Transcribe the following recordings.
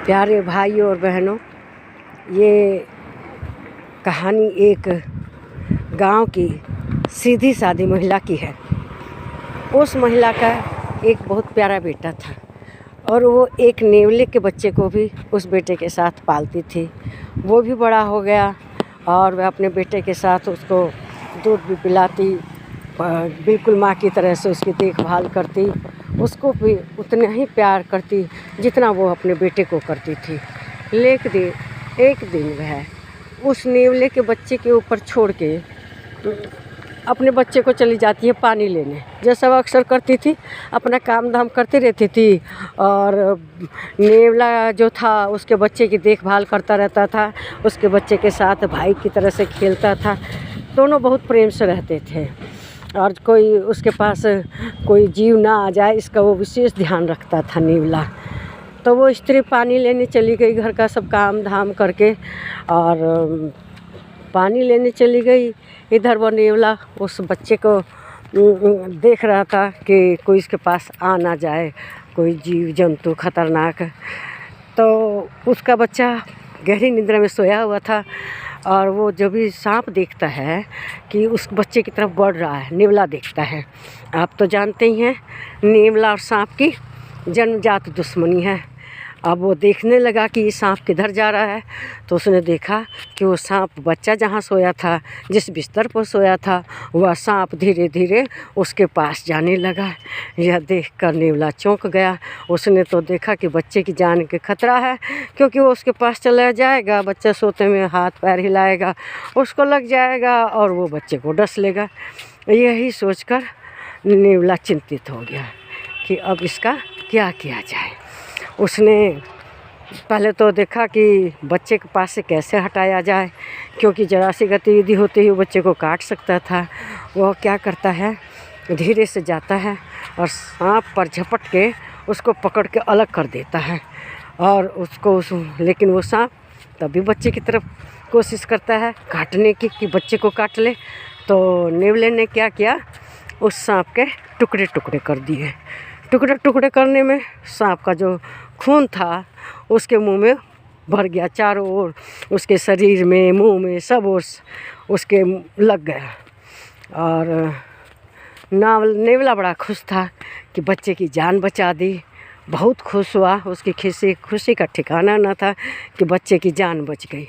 प्यारे भाइयों और बहनों, ये कहानी एक गांव की सीधी सादी महिला की है। उस महिला का एक बहुत प्यारा बेटा था और वो एक नेवले के बच्चे को भी उस बेटे के साथ पालती थी। वो भी बड़ा हो गया और वह अपने बेटे के साथ उसको दूध भी पिलाती, बिल्कुल माँ की तरह से उसकी देखभाल करती, उसको भी उतना ही प्यार करती जितना वो अपने बेटे को करती थी। लेकिन एक दिन वह उस नेवले के बच्चे के ऊपर छोड़ के अपने बच्चे को चली जाती है पानी लेने, जैसा वो अक्सर करती थी। अपना काम धाम करती रहती थी और नेवला जो था उसके बच्चे की देखभाल करता रहता था, उसके बच्चे के साथ भाई की तरह से खेलता था। दोनों बहुत प्रेम से रहते थे और कोई उसके पास कोई जीव ना आ जाए इसका वो विशेष ध्यान रखता था नेवला। तो वो स्त्री पानी लेने चली गई, घर का सब काम धाम करके, और पानी लेने चली गई। इधर वो नेवला उस बच्चे को देख रहा था कि कोई इसके पास आ ना जाए, कोई जीव जंतु खतरनाक। तो उसका बच्चा गहरी निद्रा में सोया हुआ था और वो जब भी सांप देखता है कि उस बच्चे की तरफ बढ़ रहा है, नेवला देखता है। आप तो जानते ही हैं नेवला और सांप की जन्मजात दुश्मनी है। अब वो देखने लगा कि ये सांप किधर जा रहा है, तो उसने देखा कि वो सांप बच्चा जहाँ सोया था, जिस बिस्तर पर सोया था, वह सांप धीरे धीरे उसके पास जाने लगा। यह देखकर नेवला चौंक गया। उसने तो देखा कि बच्चे की जान के खतरा है, क्योंकि वो उसके पास चला जाएगा, बच्चा सोते में हाथ पैर हिलाएगा, उसको लग जाएगा और वो बच्चे को डस लेगा। यही सोचकर नेवला चिंतित हो गया कि अब इसका क्या किया जाए। उसने पहले तो देखा कि बच्चे के पास से कैसे हटाया जाए, क्योंकि जरा सी गतिविधि होते ही बच्चे को काट सकता था। वह क्या करता है, धीरे से जाता है और सांप पर झपट के उसको पकड़ के अलग कर देता है और लेकिन वो सांप तभी बच्चे की तरफ कोशिश करता है काटने की कि बच्चे को काट ले। तो नेवले ने क्या किया, उस सांप के टुकड़े टुकड़े कर दिए। टुकड़े टुकड़े करने में सांप का जो खून था उसके मुंह में भर गया, चारों ओर उसके शरीर में, मुंह में, सब ओर उसके लग गया। और नेवला बड़ा खुश था कि बच्चे की जान बचा दी। बहुत खुश हुआ, उसकी खुशी का ठिकाना न था कि बच्चे की जान बच गई।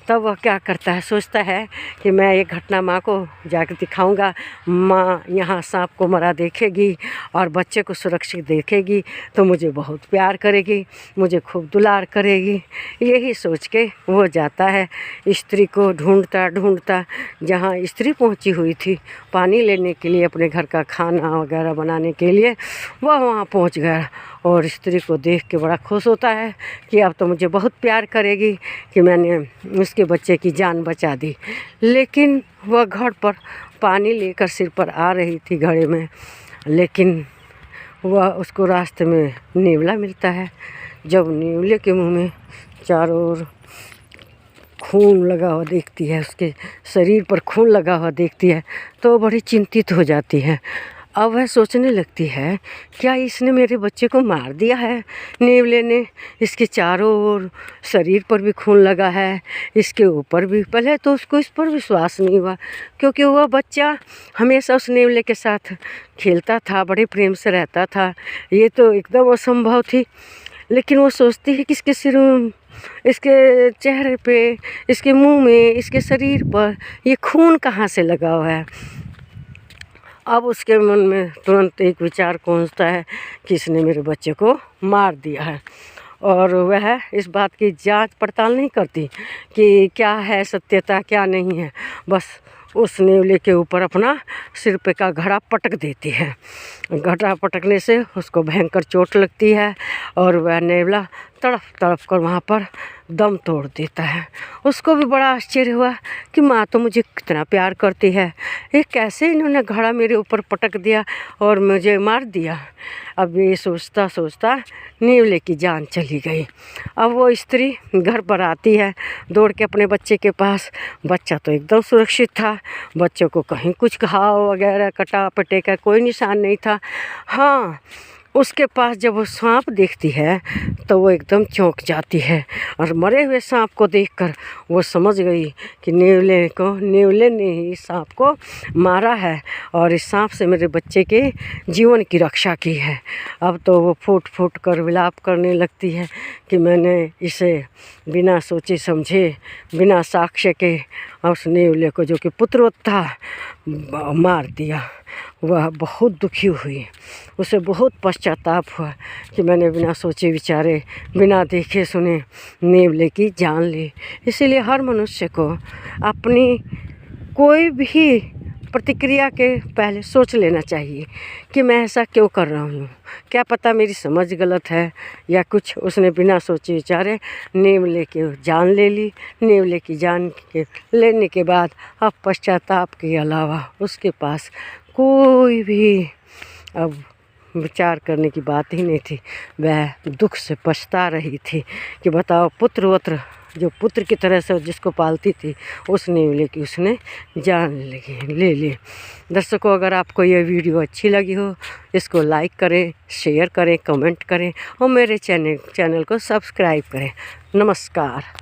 तब वह क्या करता है, सोचता है कि मैं ये घटना माँ को जाकर दिखाऊंगा। माँ यहाँ सांप को मरा देखेगी और बच्चे को सुरक्षित देखेगी तो मुझे बहुत प्यार करेगी, मुझे खूब दुलार करेगी। यही सोच के वो जाता है स्त्री को ढूंढता ढूंढता। जहाँ स्त्री पहुँची हुई थी पानी लेने के लिए, अपने घर का खाना वगैरह बनाने के लिए, वह वहाँ पहुँच गया और स्त्री को देख के बड़ा खुश होता है कि अब तो मुझे बहुत प्यार करेगी कि मैंने उसके बच्चे की जान बचा दी। लेकिन वह घड़ पर पानी लेकर सिर पर आ रही थी घड़े में, लेकिन वह उसको रास्ते में नेवला मिलता है। जब नेवले के मुंह में चारों ओर खून लगा हुआ देखती है, उसके शरीर पर खून लगा हुआ देखती है तो बड़ी चिंतित हो जाती है। अब वह सोचने लगती है, क्या इसने मेरे बच्चे को मार दिया है नेवले ने? इसके चारों ओर शरीर पर भी खून लगा है, इसके ऊपर भी। पहले तो उसको इस पर विश्वास नहीं हुआ, क्योंकि वह बच्चा हमेशा उस नेवले के साथ खेलता था, बड़े प्रेम से रहता था। ये तो एकदम असंभव थी। लेकिन वो सोचती है कि इसके सिर, इसके चेहरे पे, इसके मुँह में, इसके शरीर पर ये खून कहाँ से लगा हुआ है। अब उसके मन में तुरंत एक विचार पहुंचता है कि इसने मेरे बच्चे को मार दिया है। और वह इस बात की जांच पड़ताल नहीं करती कि क्या है सत्यता, क्या नहीं है। बस उस नेवले के ऊपर अपना सिर पे का घड़ा पटक देती है। घड़ा पटकने से उसको भयंकर चोट लगती है और वह नेवला तड़प तड़प कर वहाँ पर दम तोड़ देता है। उसको भी बड़ा आश्चर्य हुआ कि माँ तो मुझे कितना प्यार करती है, ये कैसे इन्होंने घड़ा मेरे ऊपर पटक दिया और मुझे मार दिया। अब ये सोचता सोचता नेवले की जान चली गई। अब वो स्त्री घर पर आती है दौड़ के अपने बच्चे के पास। बच्चा तो एकदम सुरक्षित था, बच्चे को कहीं कुछ घाव वगैरह, कटा पटे का कोई निशान नहीं था। हाँ, उसके पास जब वो सांप देखती है तो वो एकदम चौंक जाती है और मरे हुए सांप को देखकर वो समझ गई कि नेवले ने ही सांप को मारा है और इस सांप से मेरे बच्चे के जीवन की रक्षा की है। अब तो वो फूट फूट कर विलाप करने लगती है कि मैंने इसे बिना सोचे समझे, बिना साक्ष्य के उस नेवले को, जो कि पुत्रवत था, मार दिया। वह बहुत दुखी हुई, उसे बहुत पश्चाताप हुआ कि मैंने बिना सोचे विचारे, बिना देखे सुने नेवले की जान ली। इसीलिए हर मनुष्य को अपनी कोई भी प्रतिक्रिया के पहले सोच लेना चाहिए कि मैं ऐसा क्यों कर रहा हूँ, क्या पता मेरी समझ गलत है या कुछ। उसने बिना सोचे विचारे नेवले की जान ले ली। नेवले की जान के लेने के बाद अब पश्चाताप के अलावा उसके पास कोई भी अब विचार करने की बात ही नहीं थी। वह दुख से पछता रही थी कि बताओ, पुत्रवत जो पुत्र की तरह से जिसको पालती थी, उस नेवले की उसने जान ले ली। दर्शकों, अगर आपको यह वीडियो अच्छी लगी हो, इसको लाइक करें, शेयर करें, कमेंट करें और मेरे चैनल को सब्सक्राइब करें। नमस्कार।